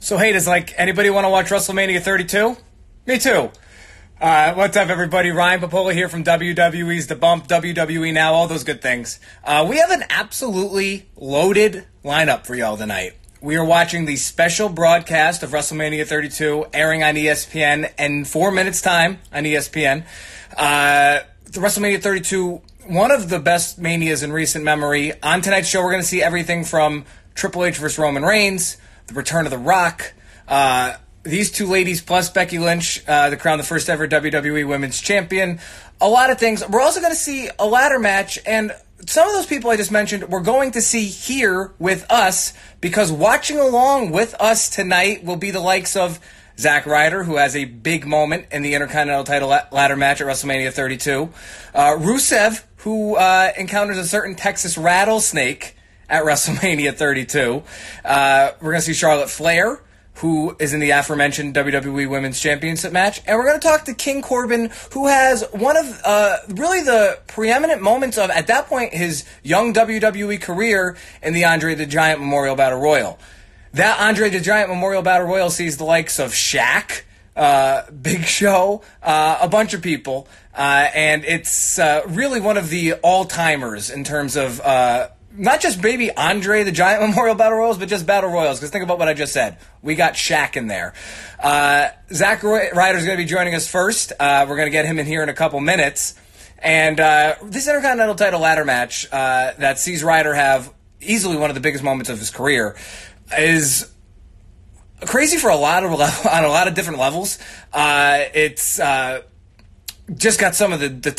So hey, does anybody want to watch WrestleMania 32? Me too. What's up, everybody? Ryan Popola here from WWE's The Bump, WWE Now, all those good things. We have an absolutely loaded lineup for y'all tonight. We are watching the special broadcast of WrestleMania 32 airing on ESPN in 4 minutes' time on ESPN. The WrestleMania 32, one of the best manias in recent memory. On tonight's show, we're going to see everything from Triple H versus Roman Reigns, the return of The Rock, these two ladies plus Becky Lynch, to crown the first ever WWE Women's Champion. A lot of things. We're also going to see a ladder match, and some of those people I just mentioned we're going to see here with us, because watching along with us tonight will be the likes of Zack Ryder, who has a big moment in the Intercontinental title ladder match at WrestleMania 32. Rusev, who encounters a certain Texas rattlesnake at WrestleMania 32. We're going to see Charlotte Flair, who is in the aforementioned WWE Women's Championship match. And we're going to talk to King Corbin, who has one of really the preeminent moments of, at that point, his young WWE career in the Andre the Giant Memorial Battle Royal. That Andre the Giant Memorial Battle Royal sees the likes of Shaq, Big Show, a bunch of people. And it's really one of the all-timers in terms of not just baby Andre the Giant Memorial Battle Royals, but just Battle Royals. Because think about what I just said. We got Shaq in there. Zack Ryder's going to be joining us first. We're going to get him in here in a couple minutes. And this Intercontinental title ladder match that sees Ryder have easily one of the biggest moments of his career is crazy for on a lot of different levels. It's just got some of the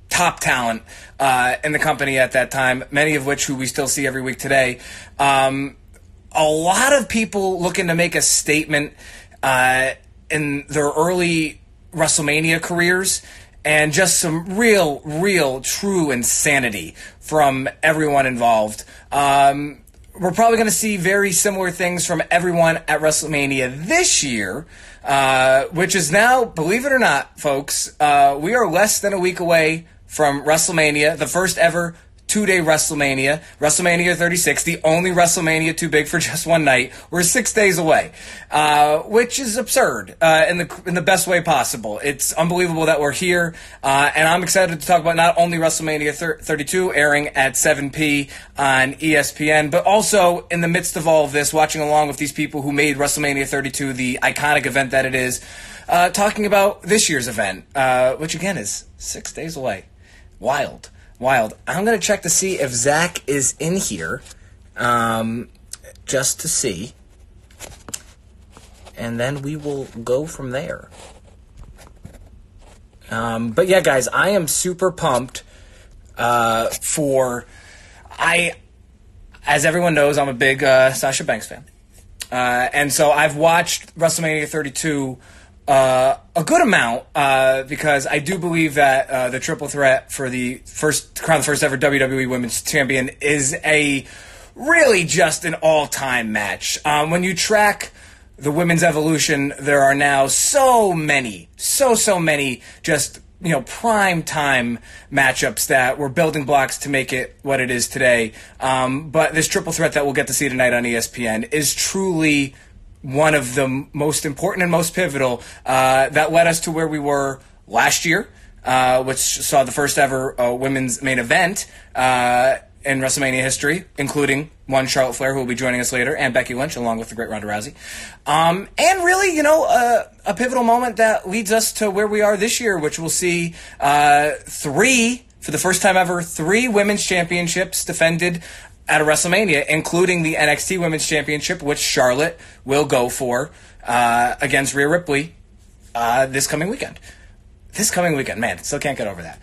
top talent in the company at that time, many of which who we still see every week today. A lot of people looking to make a statement in their early WrestleMania careers, and just some real, true insanity from everyone involved. We're probably going to see very similar things from everyone at WrestleMania this year, which is now, believe it or not, folks, we are less than a week away from WrestleMania, the first ever two-day WrestleMania, WrestleMania 36, the only WrestleMania too big for just one night. We're 6 days away, which is absurd in the best way possible. It's unbelievable that we're here, and I'm excited to talk about not only WrestleMania 32 airing at 7 p. on ESPN, but also in the midst of all of this, watching along with these people who made WrestleMania 32 the iconic event that it is, talking about this year's event, which again is 6 days away. Wild. I'm going to check to see if Zach is in here, just to see. And then we will go from there. But yeah, guys, I am super pumped as everyone knows, I'm a big Sasha Banks fan. And so I've watched WrestleMania 32 a good amount, because I do believe that the triple threat for the first ever WWE Women's Champion is a really just an all-time match. When you track the women's evolution, there are now so many just prime time matchups that were building blocks to make it what it is today. But this triple threat that we'll get to see tonight on ESPN is truly one of the most important and most pivotal that led us to where we were last year, which saw the first ever women's main event in WrestleMania history, including one Charlotte Flair, who will be joining us later, and Becky Lynch, along with the great Ronda Rousey. And really, a pivotal moment that leads us to where we are this year, which we'll see for the first time ever, three women's championships defended at a WrestleMania, including the NXT Women's Championship, which Charlotte will go for against Rhea Ripley this coming weekend. Man, still can't get over that.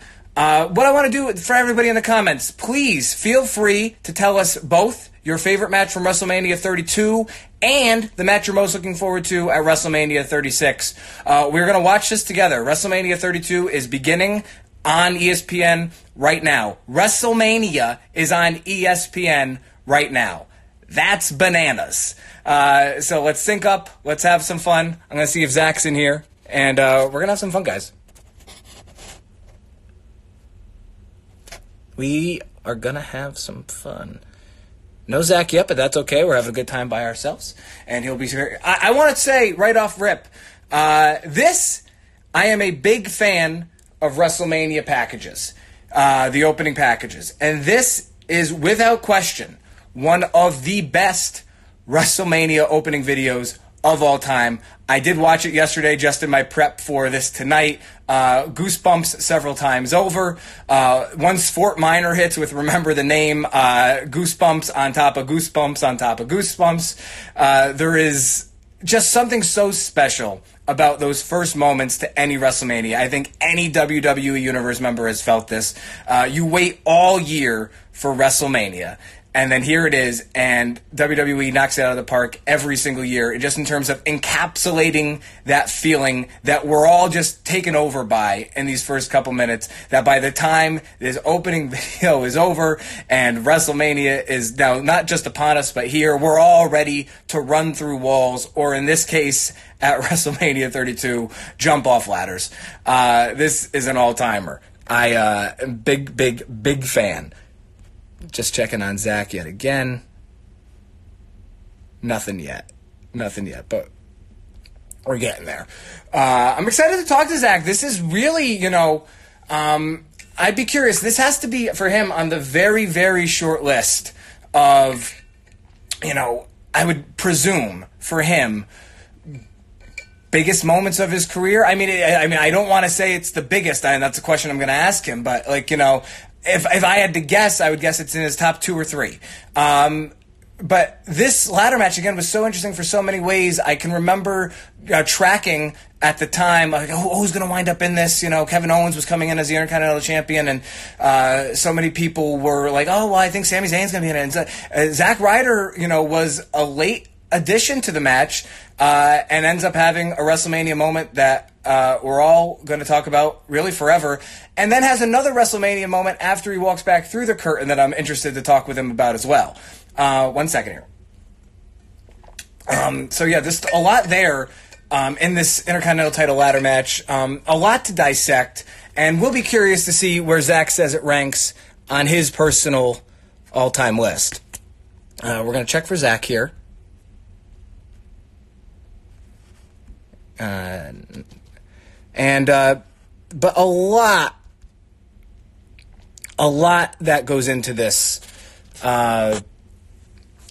What I want to do for everybody in the comments, please feel free to tell us both your favorite match from WrestleMania 32 and the match you're most looking forward to at WrestleMania 36. We're going to watch this together. WrestleMania 32 is beginning on ESPN right now. WrestleMania is on ESPN right now. That's bananas. So let's sync up. Let's have some fun. I'm going to see if Zach's in here. And we're going to have some fun, guys. We are going to have some fun. No Zach yet, but that's okay. We're having a good time by ourselves, and he'll be here. I want to say right off rip, I am a big fan of WrestleMania packages, the opening packages, and this is without question one of the best WrestleMania opening videos of all time. I did watch it yesterday just in my prep for this tonight. Goosebumps several times over. Once Fort Minor hits with Remember the Name, goosebumps on top of goosebumps on top of goosebumps. There is just something so special about those first moments to any WrestleMania. I think any WWE Universe member has felt this. You wait all year for WrestleMania, and then here it is, and WWE knocks it out of the park every single year, just in terms of encapsulating that feeling that we're all just taken over by in these first couple minutes, that by the time this opening video is over and WrestleMania is now not just upon us, but here, we're all ready to run through walls, or in this case, at WrestleMania 32, jump off ladders. This is an all-timer. I am big fan. Just checking on Zach yet again. Nothing yet, but we're getting there. I'm excited to talk to Zach. This is really, I'd be curious. This has to be, for him, on the very, very short list of, I would presume, for him, biggest moments of his career. I mean, I don't want to say it's the biggest, and that's a question I'm going to ask him, but, if I had to guess, I would guess it's in his top 2 or 3. But this ladder match, again, was so interesting for so many ways. I can remember tracking at the time, like, who's going to wind up in this? Kevin Owens was coming in as the Intercontinental Champion, and so many people were like, oh, well, I think Sami Zayn's going to be in it. And Zack Ryder, was a late addition to the match, and ends up having a WrestleMania moment that we're all going to talk about really forever, and then has another WrestleMania moment after he walks back through the curtain that I'm interested to talk with him about as well. 1 second here. There's a lot there in this Intercontinental title ladder match, a lot to dissect, and we'll be curious to see where Zach says it ranks on his personal all-time list. We're going to check for Zach here. But a lot that goes into this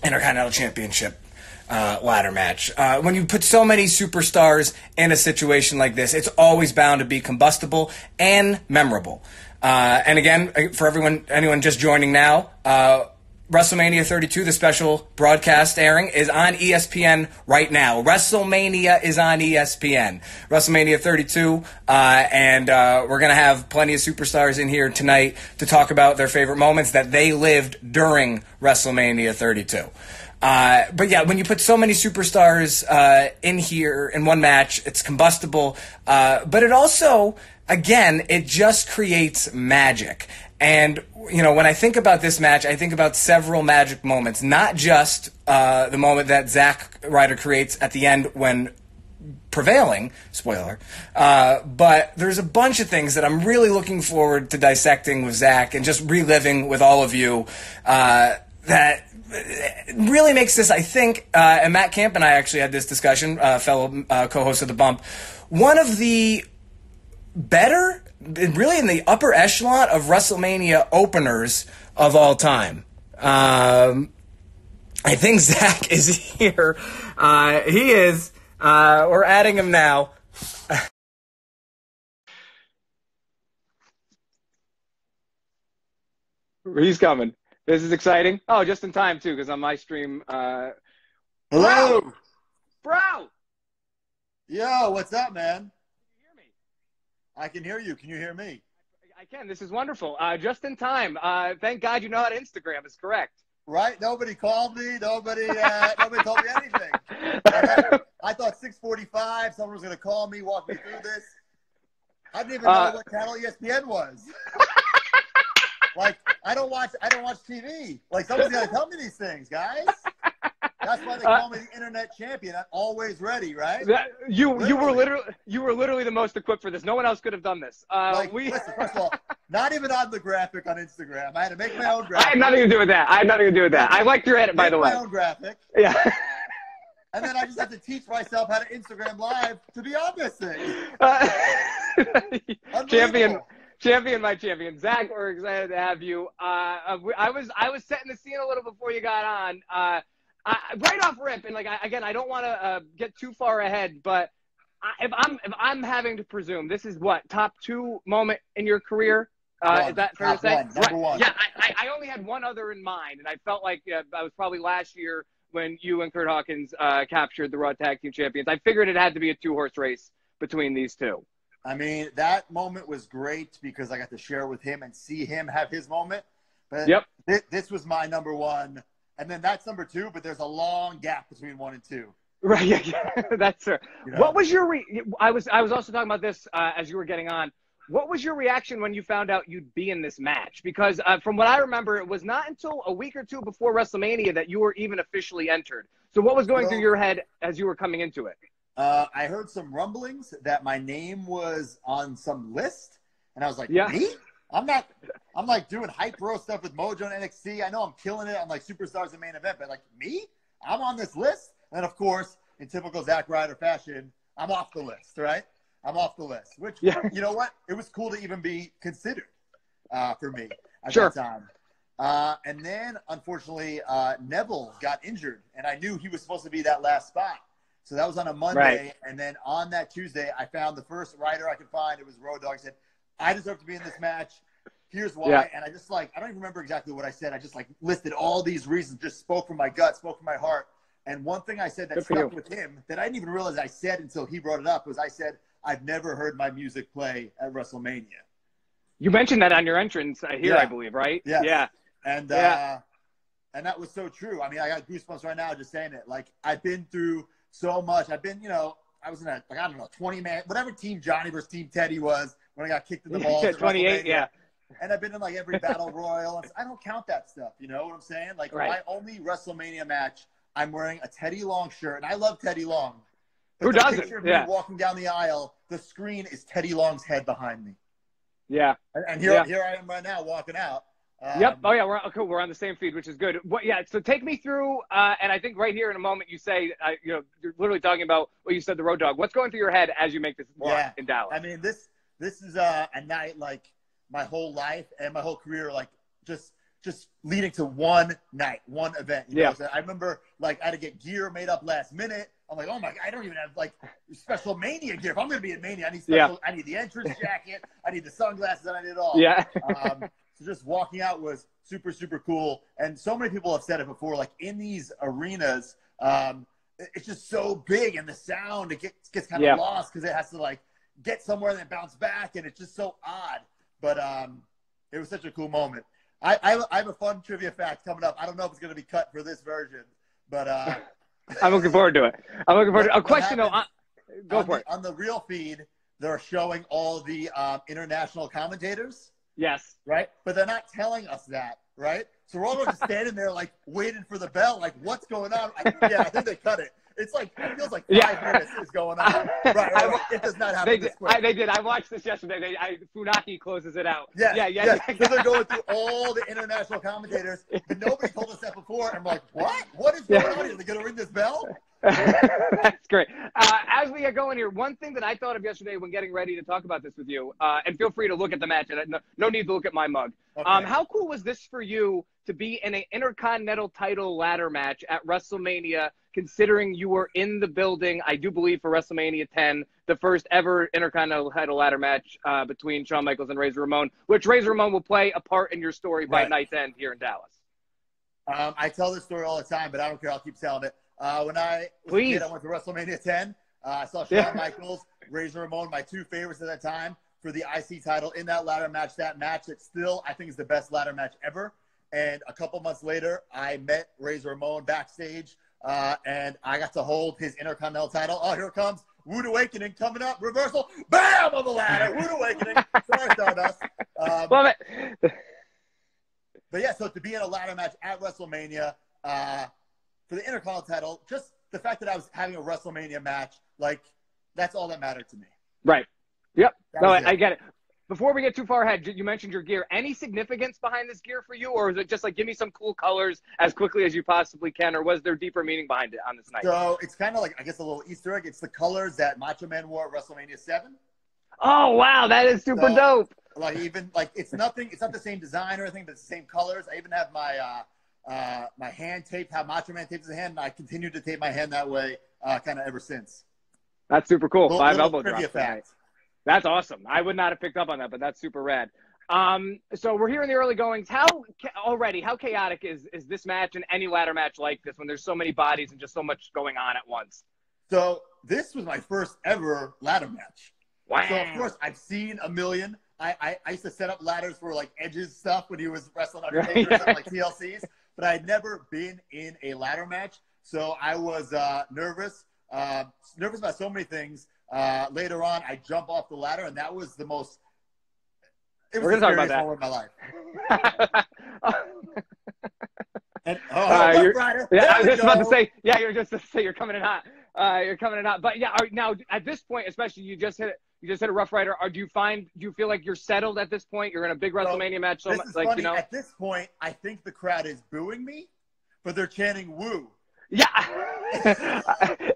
Intercontinental Championship ladder match. When you put so many superstars in a situation like this, it's always bound to be combustible and memorable. And again, for anyone just joining now, WrestleMania 32, the special broadcast airing, is on ESPN right now. WrestleMania is on ESPN. WrestleMania 32, and we're going to have plenty of superstars in here tonight to talk about their favorite moments that they lived during WrestleMania 32. But yeah, when you put so many superstars in here in one match, it's combustible. But it also, again, it just creates magic. And, when I think about this match, I think about several magic moments, not just the moment that Zack Ryder creates at the end when prevailing, spoiler, but there's a bunch of things that I'm really looking forward to dissecting with Zack and just reliving with all of you that really makes this, I think, and Matt Camp and I actually had this discussion, fellow co-host of The Bump, one of the better, really in the upper echelon of WrestleMania openers of all time. I think Zach is here. He is. We're adding him now. He's coming. This is exciting. Oh, just in time, too, because on my stream... Hello! Bro! Yo, what's up, man? I can hear you. Can you hear me? I can. This is wonderful. Just in time. Thank God you know how to Instagram. Is correct. Right? Nobody called me. Nobody told me anything. I thought 6:45. Someone was going to call me, walk me through this. I didn't even know what channel ESPN was. I don't watch TV. Someone's got to tell me these things, guys. That's why they call me the internet champion. I'm always ready, right? You were literally the most equipped for this. No one else could have done this. Listen, first of all, Not even on the graphic on Instagram. I had to make my own graphic. I had nothing to do with that. I liked your edit, by the way. My own graphic. Yeah. And then I just have to teach myself how to Instagram Live to be on this thing. Champion, my champion. Zach, we're excited to have you. I was setting the scene a little before you got on. Right off rip, and I don't want to get too far ahead, but if I'm having to presume, this is what, top 2 moment in your career? Is that fair to say? Number one. Yeah, I only had one other in mind, and I felt like I was probably last year when you and Kurt Hawkins captured the Raw Tag Team Champions. I figured it had to be a 2-horse race between these two. I mean, that moment was great because I got to share with him and see him have his moment. But this was my number 1. And then that's number 2, but there's a long gap between 1 and 2. Right, yeah. That's true. You know? What was your I was also talking about this as you were getting on. What was your reaction when you found out you'd be in this match? Because from what I remember, it was not until a week or 2 before WrestleMania that you were even officially entered. So what was going through your head as you were coming into it? I heard some rumblings that my name was on some list, and I was like, me? I'm like doing hype bro stuff with Mojo and NXT. I know I'm killing it on like Superstars and Main Event, but like me? I'm on this list? And of course, in typical Zack Ryder fashion, I'm off the list, right? I'm off the list, which, you know what? It was cool to even be considered for me at that time. And then, unfortunately, Neville got injured, and I knew he was supposed to be that last spot. So that was on a Monday, right. And then on that Tuesday, I found the first writer I could find. It was Road Dogg. Said, I deserve to be in this match. Here's why. Yeah. And I just I don't even remember exactly what I said. I just listed all these reasons, just spoke from my gut, spoke from my heart. And one thing I said that stuck with him that I didn't even realize I said until he brought it up was I said, I've never heard my music play at WrestleMania. You mentioned that on your entrance here, I believe, right? Yes. Yeah. And and that was so true. I mean, I got goosebumps right now just saying it. Like, I've been through so much. I've been, I was in a, 20-man, whatever Team Johnny versus Team Teddy was when I got kicked in the balls. 28, yeah. And I've been in, every battle royal. I don't count that stuff. You know what I'm saying? My only WrestleMania match, I'm wearing a Teddy Long shirt. And I love Teddy Long. But who doesn't? Picture of me walking down the aisle, the screen is Teddy Long's head behind me. Yeah. And here I am right now walking out. Yep. Oh, yeah. We're on the same feed, which is good. So take me through, and I think right here in a moment you say, you're literally talking about what you said, the Road Dogg. What's going through your head as you make this walk in Dallas? I mean, this is a night my whole life and my whole career, just leading to one night, one event. You know? So I remember, I had to get gear made up last minute. I'm like, oh my God, I don't even have special Mania gear. If I'm going to be in Mania, I need special. I need the entrance jacket. I need the sunglasses, and I need it all. Yeah. So just walking out was super, super cool. And so many people have said it before, in these arenas, it's just so big, and the sound, it gets kind of lost because it has to get somewhere and then bounce back, and it's just so odd. But it was such a cool moment. I have a fun trivia fact coming up. I don't know if it's going to be cut for this version, but I'm looking forward to it. A question, though. Go for it. On the real feed, they're showing all the international commentators. Yes. Right? But they're not telling us that, right? So we're all just standing there, waiting for the bell, what's going on? I think they cut it. It's it feels like 5 minutes is going on. Right. It does not happen this quick. They did. I watched this yesterday. Funaki closes it out. Yeah. So they're going through all the international commentators, but nobody told us that before. I'm like, what? What is going on here? Are they going to ring this bell? That's great. As we get going here, one thing that I thought of yesterday when getting ready to talk about this with you, and feel free to look at the match, and no need to look at my mug. Okay. How cool was this for you to be in an Intercontinental title ladder match at WrestleMania, considering you were in the building, I do believe, for WrestleMania 10, the first ever Intercontinental title ladder match between Shawn Michaels and Razor Ramon, which Razor Ramon will play a part in your story by night's end here in Dallas. I tell this story all the time, but I don't care. I'll keep telling it. When I was a kid, I went to WrestleMania 10. I saw Shawn Michaels, Razor Ramon, my two favorites at that time, for the IC title in that ladder match. That match that still, I think, is the best ladder match ever. And a couple months later, I met Razor Ramon backstage, and I got to hold his Intercontinental title. Oh, here it comes. Rude Awakening coming up. Reversal. Bam! On the ladder. Rude Awakening. Sorry, Stardust. Love it. But yeah, so to be in a ladder match at WrestleMania for the Intercontinental title, just the fact that I was having a WrestleMania match, that's all that mattered to me. Right. Yep. No, I get it. before we get too far ahead, you mentioned your gear. Any significance behind this gear for you, or is it just like give me some cool colors as quickly as you possibly can, or was there deeper meaning behind it on this night? So it's kind of like, I guess, a little Easter egg. It's the colors that Macho Man wore at WrestleMania 7. Oh wow, that is super dope. Like even like it's not the same design or anything, but it's the same colors. I even have my my hand taped how Macho Man tapes his hand, and I continue to tape my hand that way kind of ever since. That's super cool. Little, 5 little elbow drops. fact. That's awesome. I would not have picked up on that, but that's super rad. So we're here in the early goings. How chaotic is this match and any ladder match like this when there's so many bodies and just so much going on at once? So this was my first ever ladder match. Wow. So of course I've seen a million. I used to set up ladders for like Edge's stuff when he was wrestling Undertaker or something like TLCs, but I had never been in a ladder match. So I was nervous about so many things. Later on, I jump off the ladder, and that was the most. It was the scariest moment of my life. And, Ryder. Yeah, I was just about to say. Yeah, you're just to say you're coming in hot. You're coming in hot. But yeah, now at this point, especially you just hit a Rough Rider. Or do you feel like you're settled at this point? You're in a big WrestleMania match. So this much, is like funny. you know. At this point, I think the crowd is booing me, but they're chanting "woo." Yeah.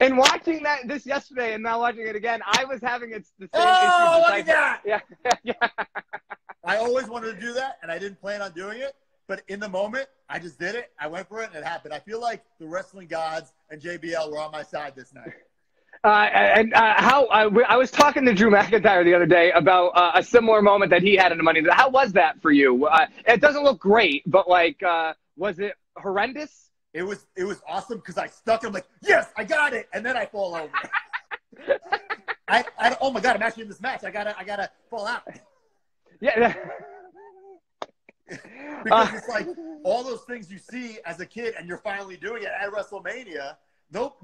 And watching this yesterday and now watching it again, I was having the same issue. Oh, look at that! Yeah. I always wanted to do that, and I didn't plan on doing it. But in the moment, I just did it. I went for it, and it happened. I feel like the wrestling gods and JBL were on my side this night. I was talking to Drew McIntyre the other day about a similar moment that he had in the Money. How was that for you? It doesn't look great, but like, was it horrendous? It was awesome because I stuck. I'm like, yes, I got it, and then I fall over. Oh my god, I'm actually in this match. I gotta fall out. Yeah. Because it's like all those things you see as a kid, and you're finally doing it at WrestleMania. No,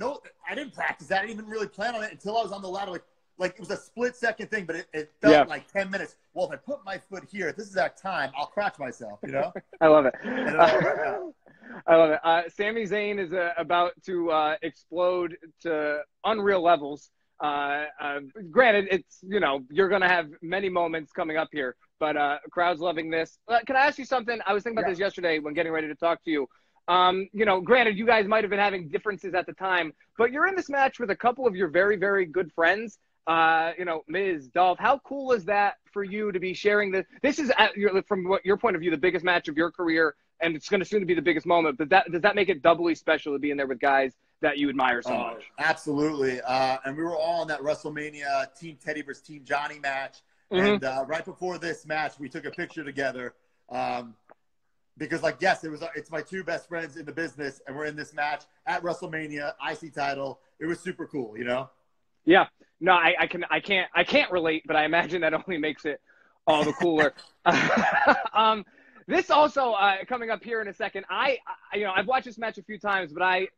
I didn't practice that. I didn't even really plan on it until I was on the ladder. Like it was a split-second thing, but it felt like 10 minutes. Well, if I put my foot here at this exact time, I'll crotch myself, you know? I love it. I love it. Sami Zayn is about to explode to unreal levels. Granted, it's, you know, you're going to have many moments coming up here, but crowd's loving this. Can I ask you something? I was thinking about this yesterday when getting ready to talk to you. You know, granted, you guys might have been having differences at the time, but you're in this match with a couple of your very, very good friends. You know, Miz, Dolph. How cool is that for you to be sharing this? This is, from your point of view, the biggest match of your career, and it's going to soon to be the biggest moment. But does that make it doubly special to be in there with guys that you admire so much? Absolutely. And we were all in that WrestleMania Team Teddy versus Team Johnny match. Mm-hmm. And right before this match, we took a picture together. Because, like, yes, it's my two best friends in the business, and we're in this match at WrestleMania, IC title. It was super cool, you know? Yeah. No, I can't relate, but I imagine that only makes it all the cooler. This also coming up here in a second. I've watched this match a few times, but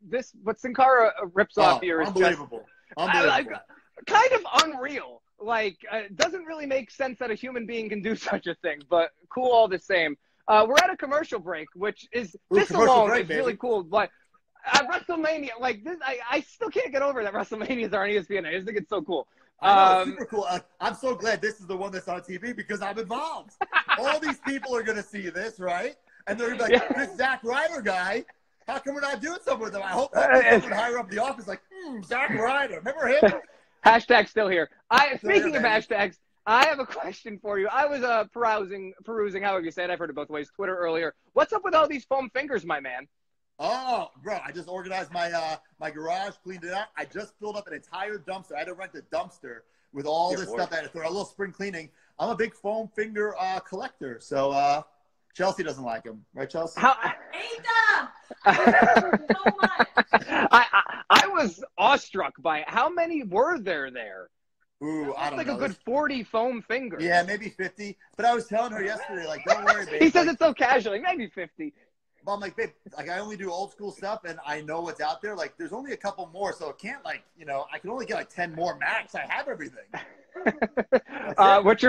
what Sin Cara rips off here is unbelievable. Unbelievable. Kind of unreal. Like, it doesn't really make sense that a human being can do such a thing, but cool all the same. We're at a commercial break, which is this alone is really cool. But at WrestleMania, like this, I still can't get over that WrestleManias are on ESPN. I just think it's so cool. I know, super cool. I'm so glad this is the one that's on TV because I'm involved. All these people are going to see this, right? And they're going to be like, this Zack Ryder guy, how come we're not doing something with him? I hope someone would hire up the office like, Zack Ryder. Remember him? Hashtag still here. Speaking of hashtags, I have a question for you. I was perusing, however you say it. I've heard it both ways. Twitter earlier. What's up with all these foam fingers, my man? Oh, bro, I just organized my my garage, cleaned it out. I just filled up an entire dumpster. I had to rent a dumpster with all this stuff. I had to throw a little spring cleaning. I'm a big foam finger collector, so Chelsea doesn't like them, right, Chelsea? I hate them so much. I was awestruck by it. How many were there? Ooh, I don't know. Like a good 40 foam fingers. Yeah, maybe 50. But I was telling her yesterday, like, don't worry, babe. He says it so casually, maybe 50. But I'm like, babe, like, I only do old school stuff, and I know what's out there. Like, there's only a couple more, so it can't, like, you know, I can only get, like, 10 more max. I have everything. What's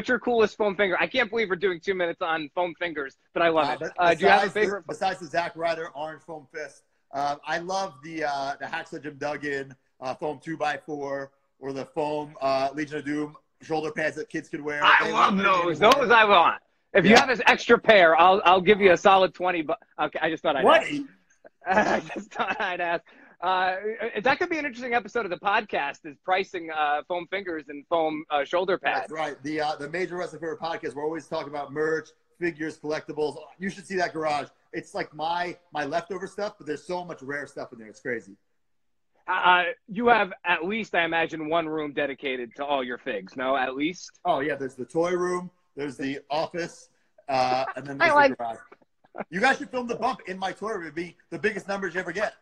your coolest foam finger? I can't believe we're doing 2 minutes on foam fingers, but I love it. Do you have a favorite? Besides the Zack Ryder orange foam fist, I love the Hacksaw Jim Duggan foam 2x4 or the foam Legion of Doom shoulder pads that kids could wear. I love those. Those I want. If you have this extra pair, I'll give you a solid 20. But okay, I just thought I'd ask. I just thought I'd ask. That could be an interesting episode of the podcast. Is pricing foam fingers and foam shoulder pads. That's right. The Major Wrestling Favorite podcast. We're always talking about merch, figures, collectibles. You should see that garage. It's like my leftover stuff, but there's so much rare stuff in there. It's crazy. You have at least, I imagine, one room dedicated to all your figs. No, at least. Oh yeah, there's the toy room, there's the office, and then there's the garage. You guys should film the bump in my toy room. It'd be the biggest numbers you ever get.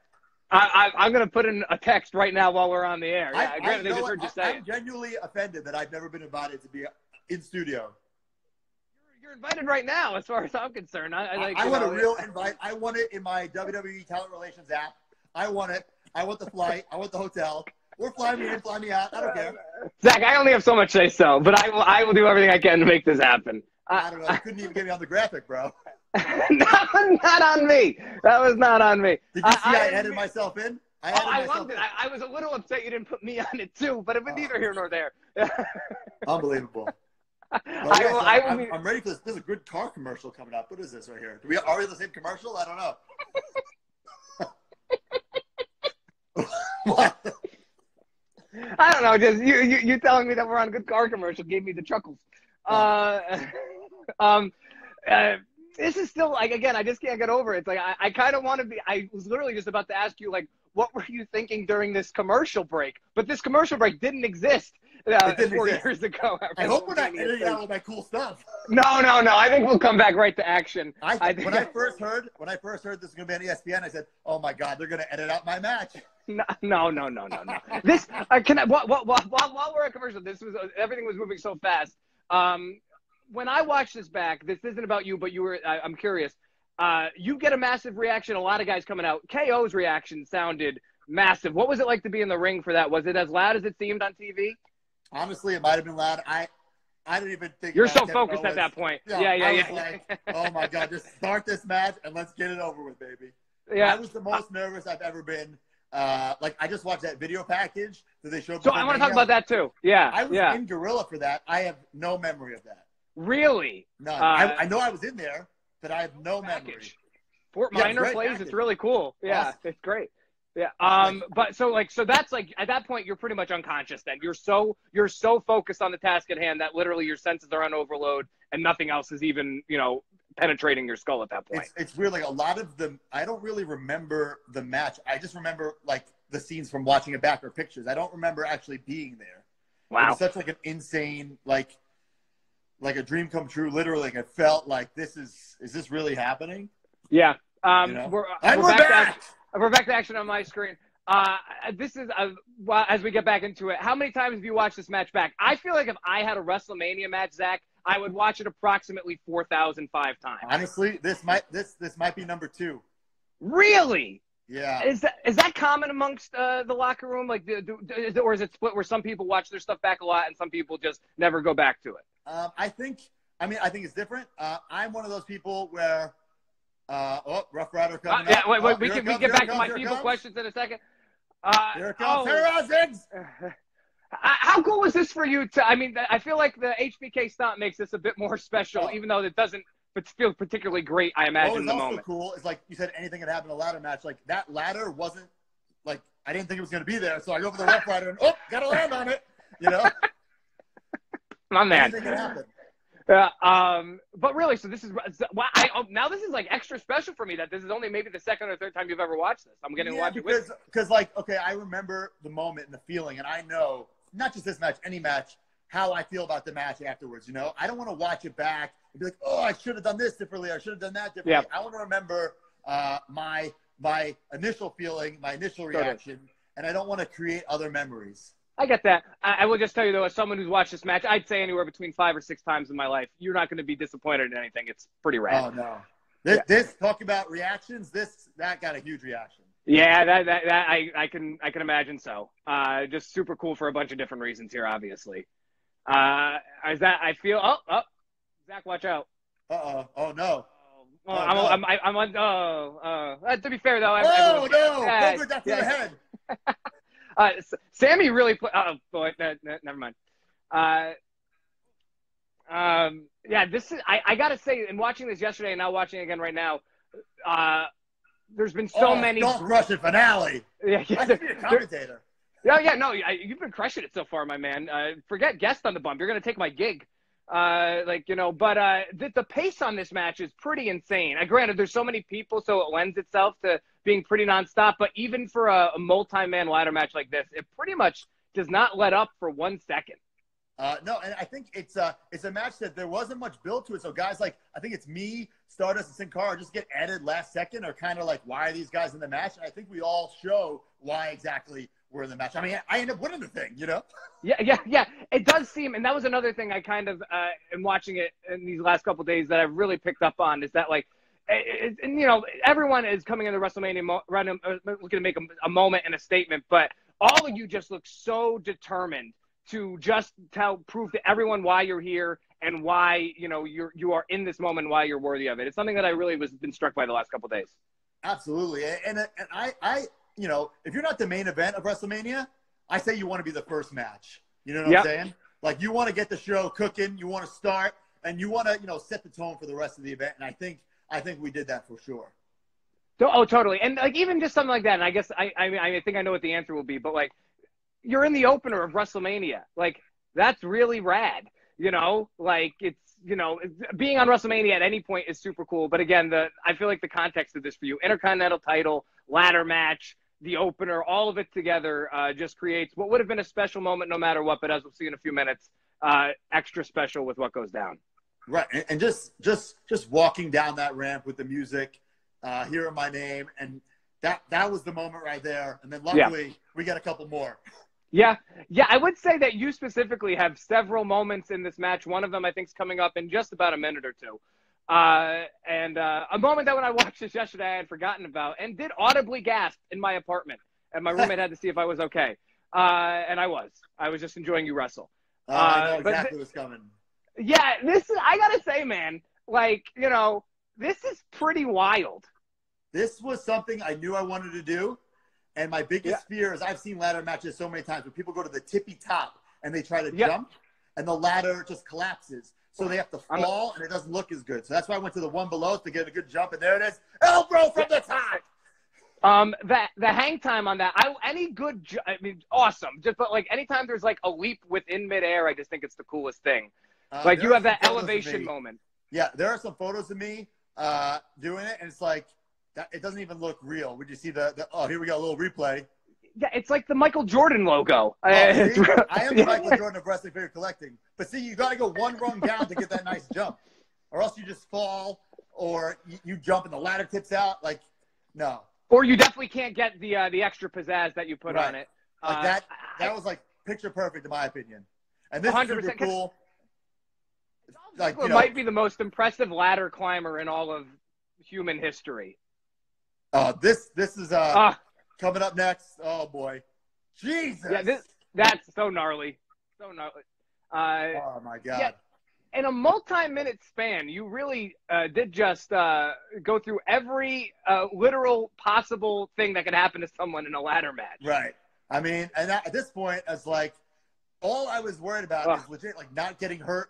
I'm going to put in a text right now while we're on the air. Yeah, granted, they just heard you say it. I'm genuinely offended that I've never been invited to be in studio. You're invited right now, as far as I'm concerned. I want a real invite. I want it in my WWE Talent Relations app. I want it. I want the flight. I want the hotel. Or fly me in, fly me out. I don't care. Zach, I only have so much say so, but I will do everything I can to make this happen. I don't know. You couldn't even get me on the graphic, bro. not on me. That was not on me. Did you see I added myself in? I loved it. I was a little upset you didn't put me on it too, but it was neither here nor there. Unbelievable. I'm ready for this. There's a good car commercial coming up. What is this right here? Are we in the same commercial? I don't know. What? I don't know. Just you telling me that we're on a good car commercial gave me the chuckles. This is still like, again, I just can't get over it. It's like I kind of want to be. I was literally just about to ask you, like, what were you thinking during this commercial break? But this commercial break didn't exist 4 years ago. I hope we're not editing out all that cool stuff. No. I think we'll come back right to action. When I first heard this was going to be on ESPN, I said, "Oh my God, they're going to edit out my match." No. This while we're at commercial, everything was moving so fast. When I watched this back, this isn't about you, but I'm curious. You get a massive reaction. A lot of guys coming out. KO's reaction sounded massive. What was it like to be in the ring for that? Was it as loud as it seemed on TV? Honestly, it might have been loud. I didn't even think. You're so focused at that point. Yeah. Like, oh my God, just start this match and let's get it over with, baby. Yeah. I was the most nervous I've ever been. I just watched that video package that they showed. So I want to talk about that too. Yeah. I was in Gorilla for that. I have no memory of that. Really? None. I know I was in there, but I have no memory. Fort Minor plays. Package. It's really cool. Yeah, awesome. It's great. Yeah. But so that's like at that point you're pretty much unconscious. Then you're so focused on the task at hand that literally your senses are on overload and nothing else is even penetrating your skull at that point. It's really a lot of them. I don't really remember the match. I just remember like the scenes from watching it back or pictures. I don't remember actually being there. Wow. It was such like an insane like a dream come true. Literally, like, I felt like is this really happening? Yeah. We're back. We're back to action on my screen. This is as we get back into it. How many times have you watched this match back? I feel like if I had a WrestleMania match, Zach, I would watch it approximately 4,005 times. Honestly, this might be number 2. Really? Yeah. Is that common amongst the locker room? Like, or is it split where some people watch their stuff back a lot and some people just never go back to it? I think it's different. I'm one of those people where, Rough Rider coming up. Yeah, wait, we can get back to my people questions in a second. Here it comes. How cool was this for you? I feel like the HBK stunt makes this a bit more special, even though it doesn't feel particularly great, I imagine, in the moment. What was also cool is, like you said, anything could happen in a ladder match. Like, that ladder wasn't, like, I didn't think it was going to be there, so I go for the Rough Rider and, got to land on it, My man. Anything can happen. But really, so this is now this is like extra special for me that this is only maybe the second or third time you've ever watched this. I'm getting to watch it with you. Because like, okay, I remember the moment and the feeling, and I know not just this match, any match, how I feel about the match afterwards. I don't want to watch it back and be like, oh, I should have done this differently. I should have done that differently. Yeah. I want to remember my initial feeling, my initial reaction, and I don't want to create other memories. I get that. I will just tell you, though, as someone who's watched this match, I'd say anywhere between 5 or 6 times in my life, you're not going to be disappointed in anything. It's pretty rad. Oh, no. This talk about reactions, that got a huge reaction. Yeah, that I can imagine so. Just super cool for a bunch of different reasons here, obviously. I feel Zach, watch out. Oh no. To be fair though, don't go that to the head. Sammy really played. Oh boy, never mind. Yeah, this is, I got to say, in watching this yesterday and now watching it again right now, there's been so many. Don't rush it finale. Yeah, I should be a commentator. Yeah, no, you've been crushing it so far, my man. Forget guest on the bump. You're going to take my gig. But the pace on this match is pretty insane. Granted, there's so many people, so it lends itself to being pretty nonstop. But even for a multi-man ladder match like this, it pretty much does not let up for 1 second. No, and I think it's a match that there wasn't much build to it. So guys like, I think it's me, Stardust, and Sin Cara just get added last second, or kind of like, why are these guys in the match? And I think we all show why exactly we're in the match. I mean, I end up winning the thing, you know? Yeah. It does seem, and that was another thing I kind of am watching it in these last couple of days that I've really picked up on, is that, like, and you know, everyone is coming into WrestleMania looking to make a moment and a statement, but all of you just look so determined to just prove to everyone why you're here and why, you know, you are in this moment, why you're worthy of it. It's something that I really been struck by the last couple of days. Absolutely. And I, you know, if you're not the main event of WrestleMania, I say you want to be the first match. You know what I'm saying? Like, you want to get the show cooking, you want to start, and you want to, you know, set the tone for the rest of the event. And I think we did that for sure. Oh, totally. And like, even just something like that. And I guess I think I know what the answer will be, but like, you're in the opener of WrestleMania. Like, that's really rad. You know, like, it's, you know, being on WrestleMania at any point is super cool. But again, I feel like the context of this for you, Intercontinental title, ladder match, the opener, all of it together just creates what would have been a special moment no matter what. But as we'll see in a few minutes, extra special with what goes down. Right. And just walking down that ramp with the music, hearing my name, and that was the moment right there. And then luckily we got a couple more. Yeah, I would say that you specifically have several moments in this match. One of them I think is coming up in just about a minute or two. And a moment that when I watched this yesterday I had forgotten about and did audibly gasp in my apartment. And my roommate had to see if I was okay. And I was just enjoying you wrestle. I know exactly what's coming. Yeah, I got to say, man, like, you know, this is pretty wild. This was something I knew I wanted to do. And my biggest fear is, I've seen ladder matches so many times where people go to the tippy top and they try to jump and the ladder just collapses. So they have to fall and it doesn't look as good. So that's why I went to the one below to get a good jump. And there it is. Elbow from the top. The hang time on that, awesome. Just, but like, anytime there's like a leap within midair, I just think it's the coolest thing. Like, you have that elevation moment. Yeah, there are some photos of me doing it, and it's like, it doesn't even look real. Would you see oh, here we go, a little replay. Yeah, it's like the Michael Jordan logo. I am the Michael Jordan of wrestling figure collecting. But see, you got to go one rung down to get that nice jump. Or else you just fall, or you jump and the ladder tips out. Like, no. Or you definitely can't get the extra pizzazz that you put on it. Like that was like picture perfect in my opinion. And this is super cool. Like, you know, might be the most impressive ladder climber in all of human history. This is coming up next. Oh boy, Jesus! Yeah, that's so gnarly, so gnarly. Oh my God! Yeah, in a multi-minute span, you really did just go through every literal possible thing that could happen to someone in a ladder match. Right. I mean, and at this point, it's like all I was worried about is legit, like, not getting hurt.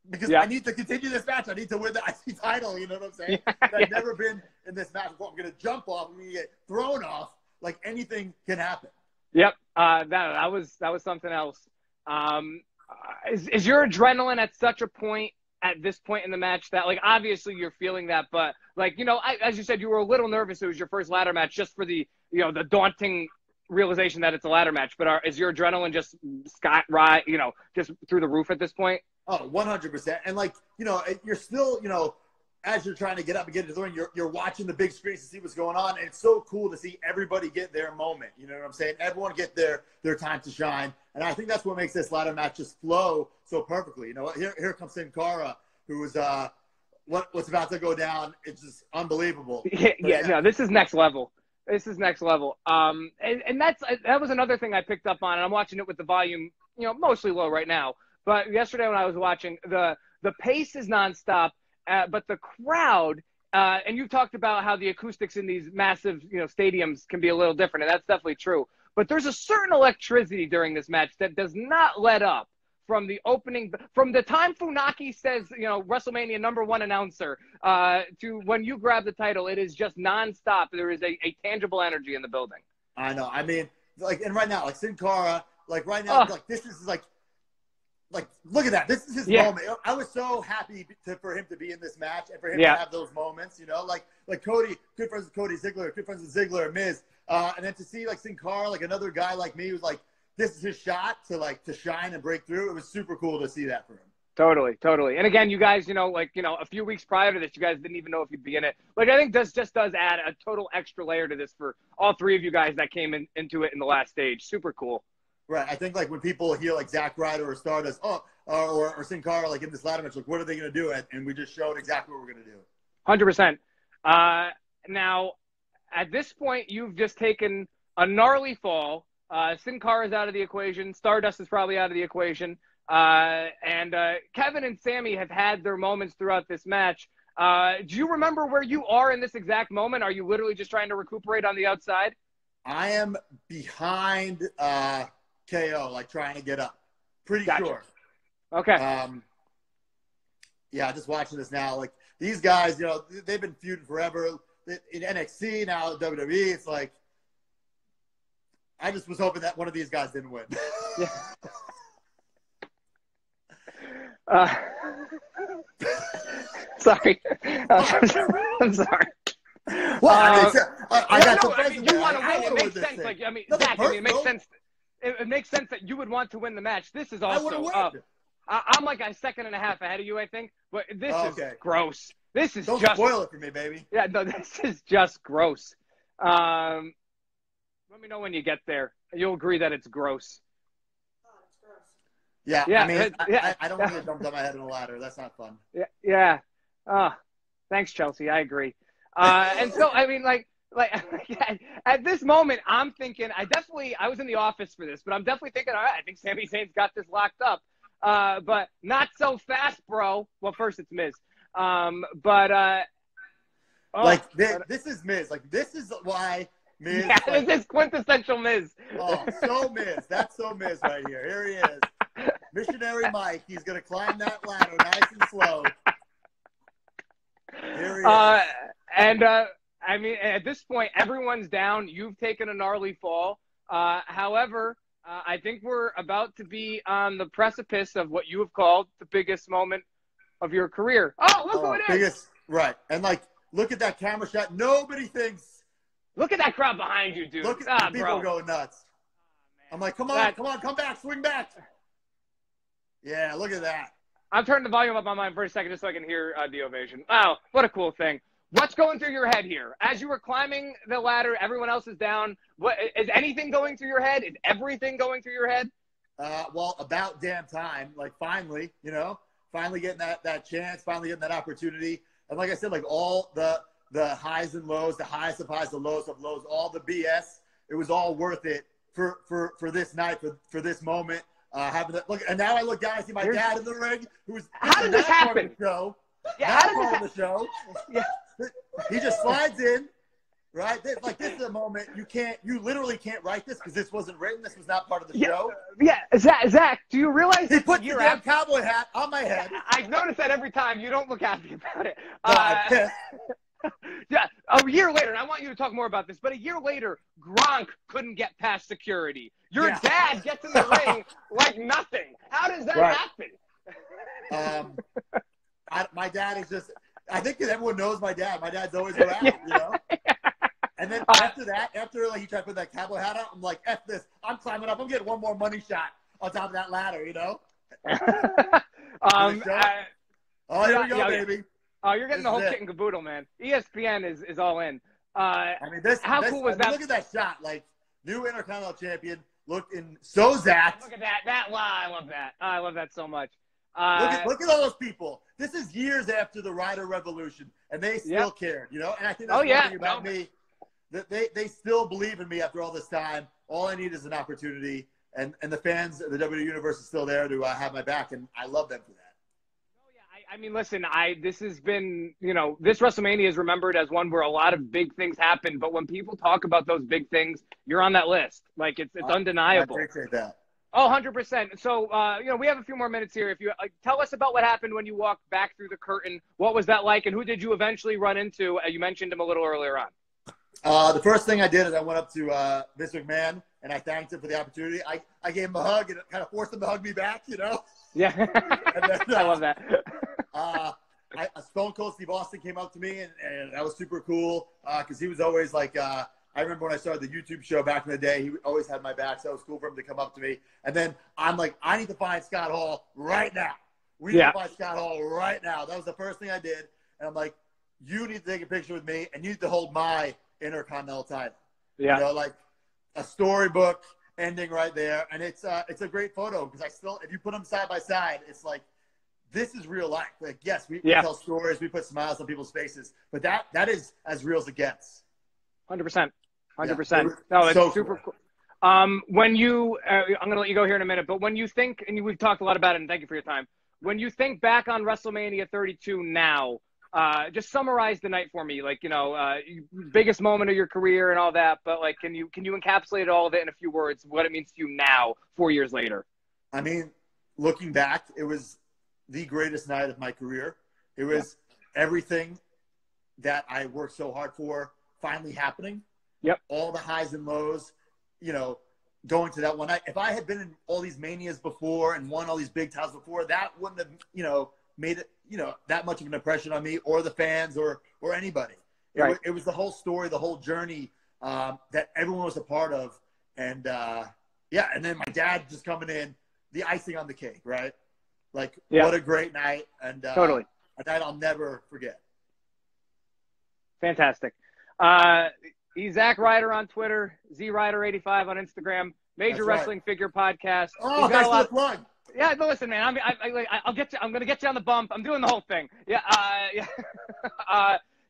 Because I need to continue this match. I need to win the IC title. You know what I'm saying? I've never been in this match before. I'm going to jump off. I'm going to get thrown off. Like, anything can happen. Yep. That was something else. Is your adrenaline at such a point at this point in the match that, like, obviously you're feeling that, but, like, you know, as you said, you were a little nervous. It was your first ladder match just for the, you know, the daunting realization that it's a ladder match. But is your adrenaline just just through the roof at this point? Oh, 100%. And, like, you know, you're still, you know, as you're trying to get up and get into the ring, you're watching the big screens to see what's going on. And it's so cool to see everybody get their moment. You know what I'm saying? Everyone get their time to shine. And I think that's what makes this ladder match just flow so perfectly. You know, here comes Sin Cara, who is what's about to go down. It's just unbelievable. No, this is next level. This is next level. And that was another thing I picked up on. And I'm watching it with the volume, you know, mostly low right now. But yesterday when I was watching, the pace is nonstop, but the crowd, and you talked about how the acoustics in these massive, you know, stadiums can be a little different, and that's definitely true. But there's a certain electricity during this match that does not let up from the opening, from the time Funaki says, WrestleMania #1 announcer, to when you grab the title, it is just nonstop. There is a tangible energy in the building. I know. I mean, and right now, Sin Cara, right now, this is like, look at that. This is his moment. I was so happy for him to be in this match and for him to have those moments, like Cody, good friends with Cody Ziggler, good friends with Ziggler, Miz. And then to see Sin Cara, another guy like me who's this is his shot to shine and break through. It was super cool to see that for him. Totally. And again, you guys, a few weeks prior to this, you guys didn't even know if you'd be in it. I think this just does add a total extra layer to this for all three of you guys that came into it in the last stage. Super cool. Right. I think when people hear Zack Ryder or Stardust, or Sin Cara in this ladder match, what are they going to do? And we just showed exactly what we're going to do. 100%. Now, at this point, you've just taken a gnarly fall. Sin Cara is out of the equation. Stardust is probably out of the equation. And Kevin and Sammy have had their moments throughout this match. Do you remember where you are in this exact moment? Are you literally just trying to recuperate on the outside? I am behind KO, trying to get up. Pretty sure. Okay. Yeah, just watching this now. These guys, they've been feuding forever. In NXT, now WWE, it's I just was hoping that one of these guys didn't win. Sorry. I'm sorry. Well, I got some friends you want to win. It makes sense. Zach, it makes sense. It makes sense that you would want to win the match. This is also. I'm a second and a half ahead of you, I think. But this is gross. This is Don't just spoil it for me, baby. Yeah, no, this is just gross. Let me know when you get there. You'll agree that it's gross. Yeah, I mean, I don't want to dump on my head in a ladder. That's not fun. Yeah. Thanks, Chelsea. I agree. And so, I mean, at this moment, I'm thinking, I was in the office for this, but I'm definitely thinking, all right, I think Sami Zayn's got this locked up. But not so fast, bro. Well, first it's Miz. This is Miz. This is why Miz. Yeah, this is quintessential Miz. Oh, so Miz. That's so Miz right here. Here he is. Missionary Mike. He's going to climb that ladder nice and slow. Here he is. I mean, at this point, everyone's down. You've taken a gnarly fall. However, I think we're about to be on the precipice of what you have called the biggest moment of your career. Oh, look who it is. Right. And, look at that camera shot. Nobody thinks. Look at that crowd behind you, dude. Look at the people going nuts. I'm come on, come back, swing back. Yeah, look at that. I'm turning the volume up on mine for a second just so I can hear the ovation. Oh, what a cool thing. What's going through your head here? As you were climbing the ladder, everyone else is down. What is anything going through your head? Is everything going through your head? Well, about damn time. Finally, finally getting that chance, finally getting that opportunity. And like I said, all the highs and lows, the highest of highs, the lowest of lows, all the BS, it was all worth it for this night, for this moment. Having that look, and now I look down, I see my dad in the ring, who's how did this happen? Yeah, how did this happen? Yeah. He just slides in, right? This is a moment you literally can't write this because this wasn't written. This was not part of the show. Yeah, Zach, do you realize he put your damn cowboy hat on my head? I notice that every time. You don't look happy about it. I'm pissed. Yeah, a year later, and I want you to talk more about this, but a year later, Gronk couldn't get past security. Your dad gets in the ring like nothing. How does that happen? My dad is just, I think that everyone knows my dad. My dad's always around, And then after that, he tried to put that cowboy hat on, I'm like, F this. I'm climbing up. I'm getting one more money shot on top of that ladder, here we go, baby. Oh, you're getting the whole kit and caboodle, man. ESPN is all in. How cool was that? Look at that shot. New Intercontinental Champion, looking so zapped. Look at that. I love that. I love that so much. Look at all those people. This is years after the Ryder Revolution, and they still cared, And I think that's one thing about me, that they still believe in me after all this time. All I need is an opportunity, and the fans, the WWE Universe is still there to have my back, and I love them for that. I mean, listen, this has been, this WrestleMania is remembered as one where a lot of big things happen. But when people talk about those big things, you're on that list. It's undeniable. I appreciate that. Oh, 100%. So, we have a few more minutes here. If you tell us about what happened when you walked back through the curtain, what was that like, and who did you eventually run into? You mentioned him a little earlier on. The first thing I did is I went up to Vince McMahon, and I thanked him for the opportunity. I gave him a hug and kind of forced him to hug me back, Yeah. And then, I love that. Stone Cold Steve Austin came up to me, and that was super cool because he was always like I remember when I started the YouTube show back in the day, he always had my back, so it was cool for him to come up to me. And then I'm like, I need to find Scott Hall right now. We need to find Scott Hall right now. That was the first thing I did. And I'm like, you need to take a picture with me, and you need to hold my Intercontinental title. Yeah. Like a storybook ending right there. And it's a great photo because if you put them side by side, it's like, this is real life. Like, yes, we tell stories, we put smiles on people's faces, but that is as real as it gets. 100%. 100%. Yeah. No, it's So super cool. When you, I'm going to let you go here in a minute, but when you think, and we've talked a lot about it, and thank you for your time. When you think back on WrestleMania 32 now, just summarize the night for me, like, biggest moment of your career and all that, but like, can you encapsulate all of it in a few words, what it means to you now, 4 years later? I mean, looking back, it was the greatest night of my career. It was everything that I worked so hard for finally happening. Yep. All the highs and lows, going to that one night. If I had been in all these manias before and won all these big titles before, that wouldn't have, made it, that much of an impression on me or the fans or anybody. It was the whole story, the whole journey that everyone was a part of. And, and then my dad just coming in, the icing on the cake, right? Like, what a great night. And totally. A night I'll never forget. Fantastic. He's Zack Ryder on Twitter, ZRyder85 on Instagram, Major Wrestling Figure Podcast. Oh, thanks for the plug. Yeah, but listen, man, I'll get you. I'm gonna get you on the bump. I'm doing the whole thing. Yeah.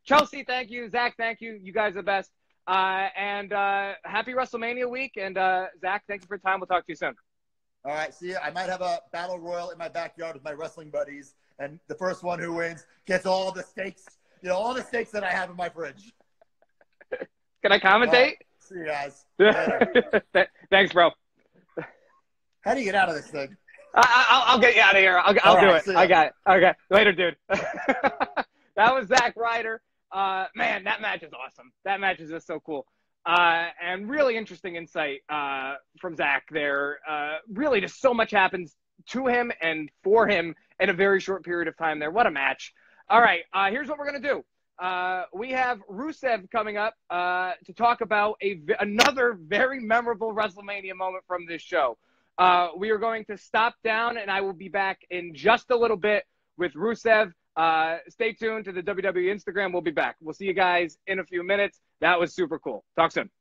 Chelsea, thank you. Zack, thank you. You guys are the best. And happy WrestleMania week. And Zack, thank you for your time. We'll talk to you soon. All right, see you. I might have a battle royal in my backyard with my wrestling buddies, and the first one who wins gets all the steaks. All the steaks that I have in my fridge. Can I commentate? Right. See you guys. Thanks, bro. How do you get out of this thing? I'll get you out of here. I'll do it. I got it. Okay. Later, dude. That was Zack Ryder. Man, that match is awesome. That match is just so cool. And really interesting insight from Zack there. Really just so much happens to him and for him in a very short period of time there. What a match. All right, here's what we're going to do. We have Rusev coming up to talk about another very memorable WrestleMania moment from this show. We are going to stop down, and I will be back in just a little bit with Rusev. Stay tuned to the WWE Instagram. We'll be back. We'll see you guys in a few minutes. That was super cool. Talk soon.